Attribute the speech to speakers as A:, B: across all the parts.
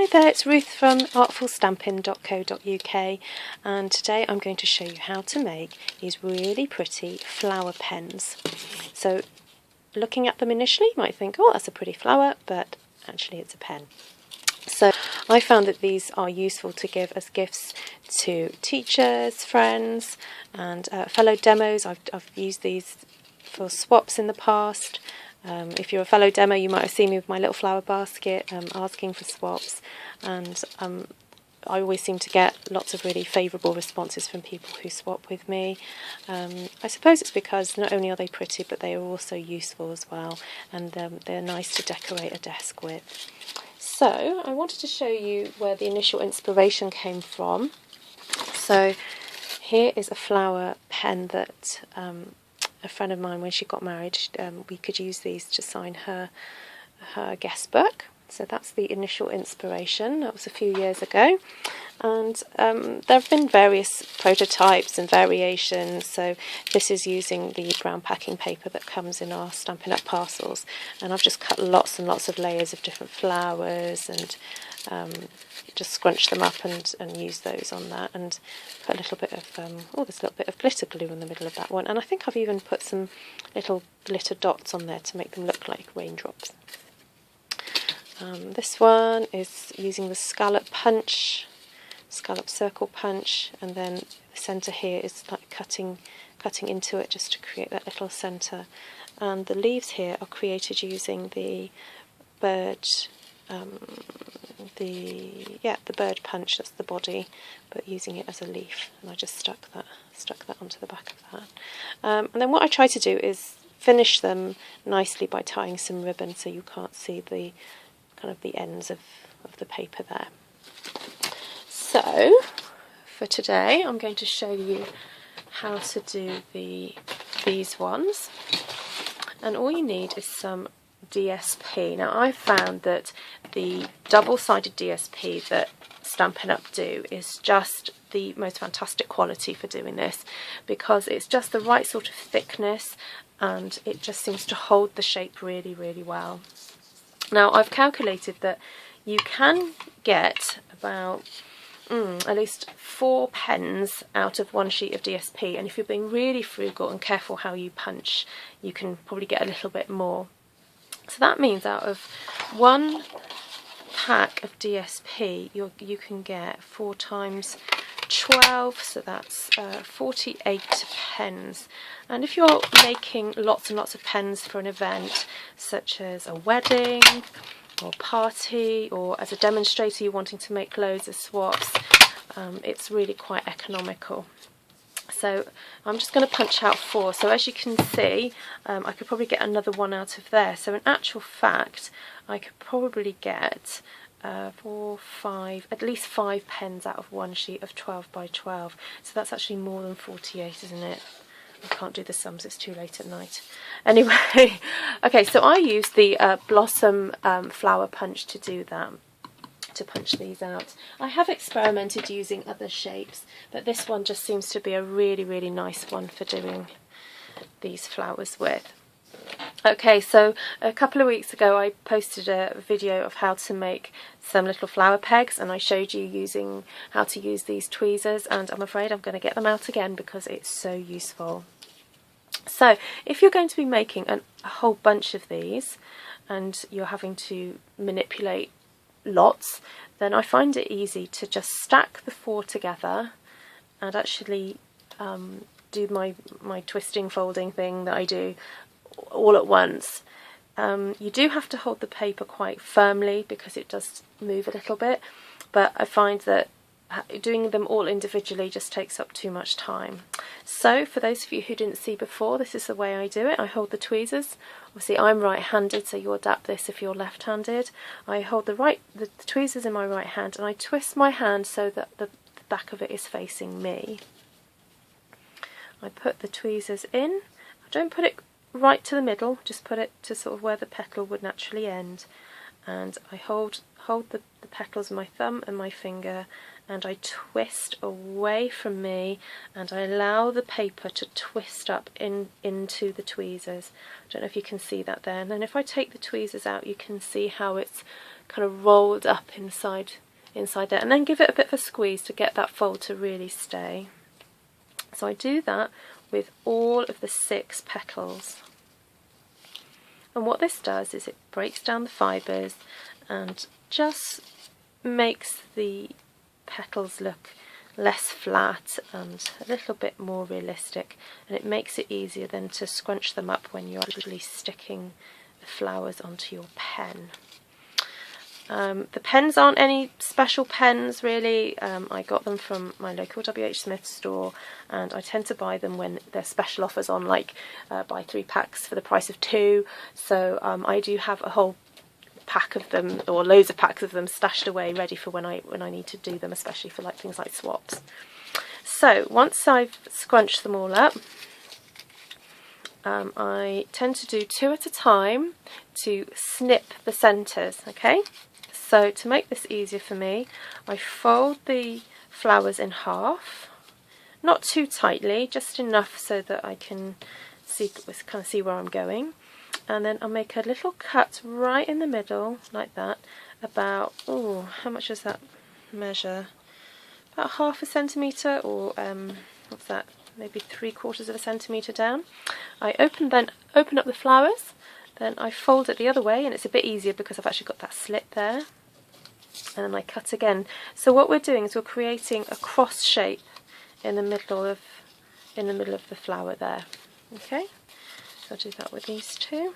A: Hi there, it's Ruth from aRTfulStampin.co.uk, and today I'm going to show you how to make these really pretty flower pens. So looking at them initially you might think, oh, that's a pretty flower, but actually it's a pen. So I found that these are useful to give as gifts to teachers, friends and fellow demos. I've used these for swaps in the past. If you're a fellow demo, you might have seen me with my little flower basket asking for swaps, and I always seem to get lots of really favourable responses from people who swap with me. I suppose it's because not only are they pretty, but they are also useful as well, and they're nice to decorate a desk with. So I wanted to show you where the initial inspiration came from. So here is a flower pen that a friend of mine, when she got married, we could use these to sign her guest book. So that's the initial inspiration. That was a few years ago, and there have been various prototypes and variations. So this is using the brown packing paper that comes in our Stampin' Up parcels, and I've just cut lots and lots of layers of different flowers and just scrunch them up and use those on that, and put a little bit of there's a little bit of glitter glue in the middle of that one, and I think I've even put some little glitter dots on there to make them look like raindrops. This one is using the scallop circle punch, and then the centre here is like cutting into it just to create that little centre, and the leaves here are created using the bird the bird punch. That's the body, but using it as a leaf, and I just stuck that onto the back of that. And then what I try to do is finish them nicely by tying some ribbon so you can't see the kind of the ends of the paper there. So for today I'm going to show you how to do these ones, and all you need is some DSP. Now I found that the double-sided DSP that Stampin' Up do is just the most fantastic quality for doing this, because it's just the right sort of thickness and it just seems to hold the shape really, really well. Now I've calculated that you can get about at least 4 pens out of one sheet of DSP, and if you're being really frugal and careful how you punch, you can probably get a little bit more. So that means out of one pack of DSP you can get 4 times 12, so that's 48 pens. And if you're making lots and lots of pens for an event such as a wedding or party, or as a demonstrator you're wanting to make loads of swaps, it's really quite economical. So I'm just going to punch out 4. So as you can see, I could probably get another one out of there. So in actual fact, I could probably get 4, 5, at least 5 pens out of one sheet of 12 by 12. So that's actually more than 48, isn't it? I can't do the sums, it's too late at night. Anyway, okay, so I used the Blossom flower punch to do that, to punch these out. I have experimented using other shapes, but this one just seems to be a really, really nice one for doing these flowers with. Okay, so a couple of weeks ago I posted a video of how to make some little flower pegs, and I showed you how to use these tweezers, and I'm afraid I'm going to get them out again because it's so useful. So if you're going to be making a whole bunch of these and you're having to manipulate lots, then I find it easy to just stack the 4 together and actually do my twisting folding thing that I do all at once. You do have to hold the paper quite firmly because it does move a little bit, but I find that doing them all individually just takes up too much time. So for those of you who didn't see before, this is the way I do it. I hold the tweezers. Obviously I'm right-handed, so you adapt this if you're left-handed. I hold the tweezers in my right hand, and I twist my hand so that the back of it is facing me. I put the tweezers in. I don't put it right to the middle, just put it to sort of where the petal would naturally end, and I hold the petals with my thumb and my finger, and I twist away from me, and I allow the paper to twist up into the tweezers. I don't know if you can see that there. And then if I take the tweezers out, you can see how it's kind of rolled up inside there, and then give it a bit of a squeeze to get that fold to really stay. So I do that with all of the 6 petals. And what this does is it breaks down the fibres and just makes the petals look less flat and a little bit more realistic, and it makes it easier then to scrunch them up when you're actually sticking the flowers onto your pen. The pens aren't any special pens really. I got them from my local WH Smith store, and I tend to buy them when there's special offers on, like buy 3 packs for the price of 2. So I do have a whole pack of them, or loads of packs of them, stashed away ready for when I need to do them, especially for like things like swaps. So once I've scrunched them all up, I tend to do 2 at a time to snip the centres. Okay, so to make this easier for me, I fold the flowers in half, not too tightly, just enough so that I can kind of see where I'm going. And then I'll make a little cut right in the middle, like that, about, how much does that measure? About 1/2 centimetre, or what's that, maybe 3/4 centimetre down. I open up the flowers, then I fold it the other way, and it's a bit easier because I've actually got that slit there. And then I cut again. So what we're doing is we're creating a cross shape in the middle of the flower there. Okay, so I'll do that with these 2.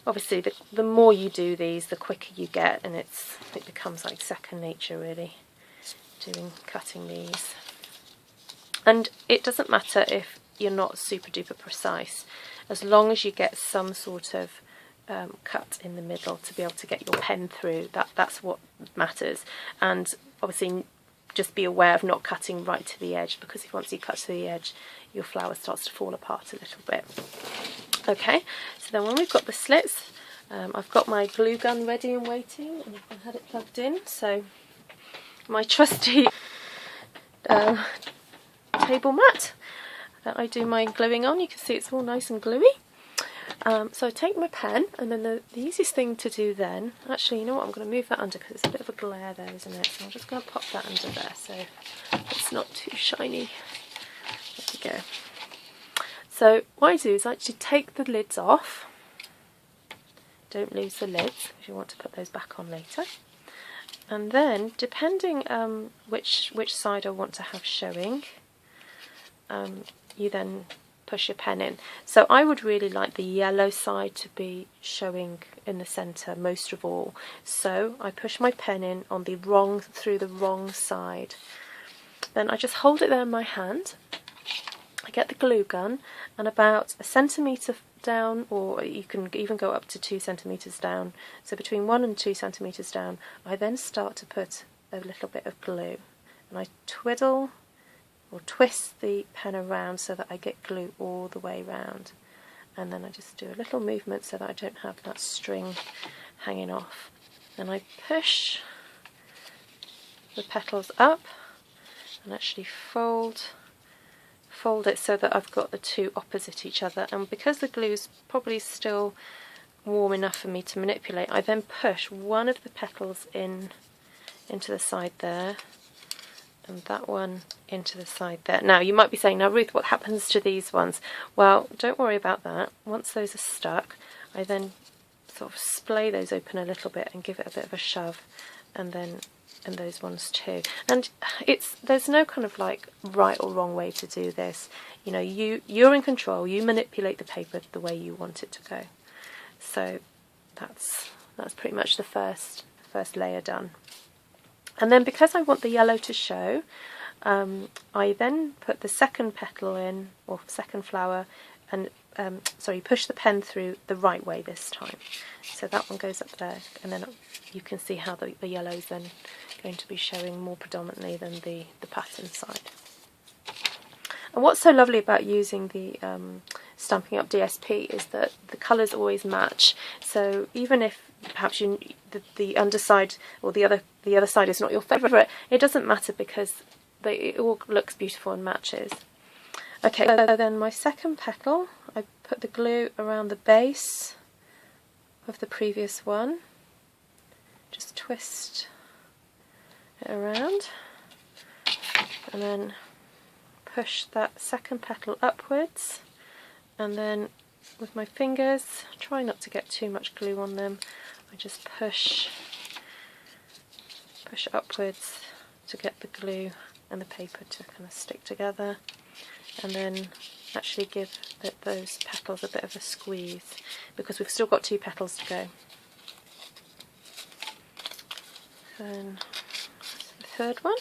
A: Obviously, the more you do these, the quicker you get, and it becomes like second nature really, cutting these. And it doesn't matter if you're not super duper precise, as long as you get some sort of cut in the middle to be able to get your pen through. That's what matters. And obviously just be aware of not cutting right to the edge, because once you cut to the edge, your flower starts to fall apart a little bit. Okay, so then when we've got the slits, I've got my glue gun ready and waiting, and I've had it plugged in. So my trusty table mat that I do my gluing on, you can see it's all nice and gluey. So I take my pen, and then the easiest thing to do then, actually, you know what, I'm going to move that under because it's a bit of a glare there, isn't it? So I'm just going to pop that under there so it's not too shiny. There we go. So what I do is I actually take the lids off. Don't lose the lids if you want to put those back on later. And then, depending which side I want to have showing, you then push your pen in. So I would really like the yellow side to be showing in the centre most of all. So I push my pen in on through the wrong side. Then I just hold it there in my hand. I get the glue gun, and about 1 centimetre down, or you can even go up to 2 centimetres down, so between 1 and 2 centimetres down, I then start to put a little bit of glue, and I twiddle or twist the pen around so that I get glue all the way round, and then I just do a little movement so that I don't have that string hanging off. Then I push the petals up and actually fold it so that I've got the 2 opposite each other, and because the glue's probably still warm enough for me to manipulate, I then push one of the petals into the side there, and that one into the side there. Now you might be saying, now Ruth, what happens to these ones? Well, don't worry about that. Once those are stuck, I then sort of splay those open a little bit and give it a bit of a shove, and those ones too. And there's no kind of like right or wrong way to do this. You know, you're in control. You manipulate the paper the way you want it to go. So that's pretty much the first layer done. And then because I want the yellow to show, I then put the second petal in, or second flower, and push the pen through the right way this time. So that one goes up there, and then you can see how the yellow is then going to be showing more predominantly than the pattern side. And what's so lovely about using the Stampin' Up! DSP is that the colours always match. So even if perhaps the underside or the other side is not your favourite, it doesn't matter because it all looks beautiful and matches. Okay, so then my second petal, I put the glue around the base of the previous one, twist it around and then push that second petal upwards, and then with my fingers, try not to get too much glue on them, I just push upwards to get the glue and the paper to kind of stick together, and then actually give those petals a bit of a squeeze because we've still got 2 petals to go. Then the third one.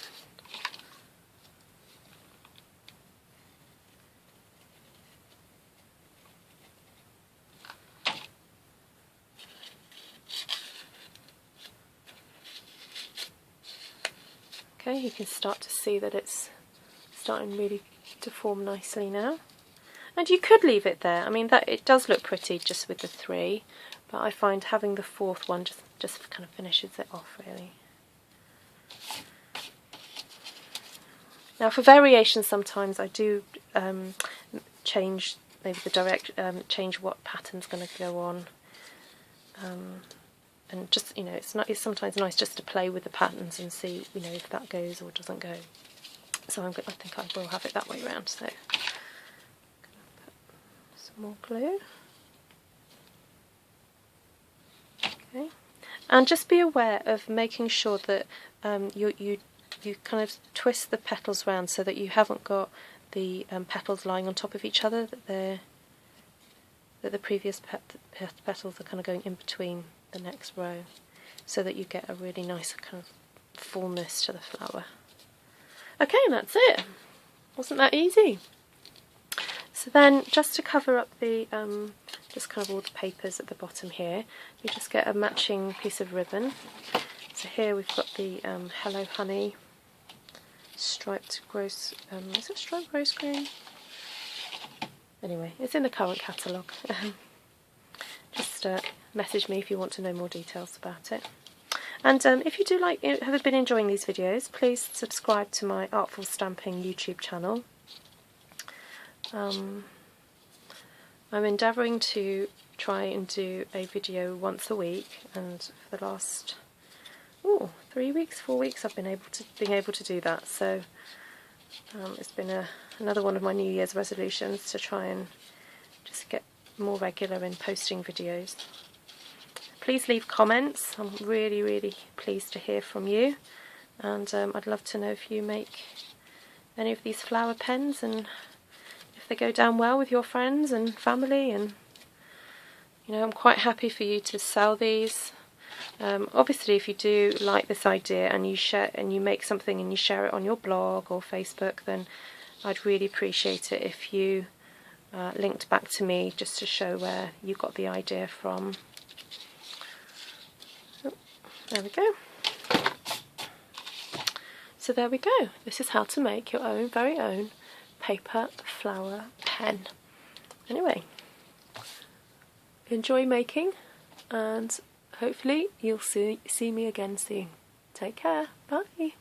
A: Okay, you can start to see that it's starting really to form nicely now. And you could leave it there. I mean, that it does look pretty just with the 3, but I find having the 4th one just kind of finishes it off really. Now for variations, sometimes I do change maybe the change what pattern's going to go on. And just, you know, it's sometimes nice just to play with the patterns and see, you know, if that goes or doesn't go. So I think I will have it that way around. So, put some more glue. Okay, and just be aware of making sure that you kind of twist the petals round so that you haven't got the petals lying on top of each other. That the previous petals are kind of going in between the next row, so that you get a really nice kind of fullness to the flower. Okay, and that's it. Wasn't that easy? So then, just to cover up the just kind of all the papers at the bottom here, you just get a matching piece of ribbon. So here we've got the Hello Honey striped gross. Is it striped gross green? Anyway, it's in the current catalogue. Just message me if you want to know more details about it. And if you do have been enjoying these videos, please subscribe to my aRTful Stamping YouTube channel. I'm endeavouring to try and do a video once a week, and for the last 3 weeks, 4 weeks, I've been able to do that. So it's been another one of my New Year's resolutions to try and just get more regular in posting videos. Please leave comments. I'm really, really pleased to hear from you, and I'd love to know if you make any of these flower pens and if they go down well with your friends and family. And you know, I'm quite happy for you to sell these. Obviously, if you do like this idea and you make something and you share it on your blog or Facebook, then I'd really appreciate it if you linked back to me just to show where you got the idea from. Oh, there we go. So there we go. This is how to make your own very own paper flower pen. Anyway, enjoy making, and hopefully you'll see me again soon. Take care. Bye.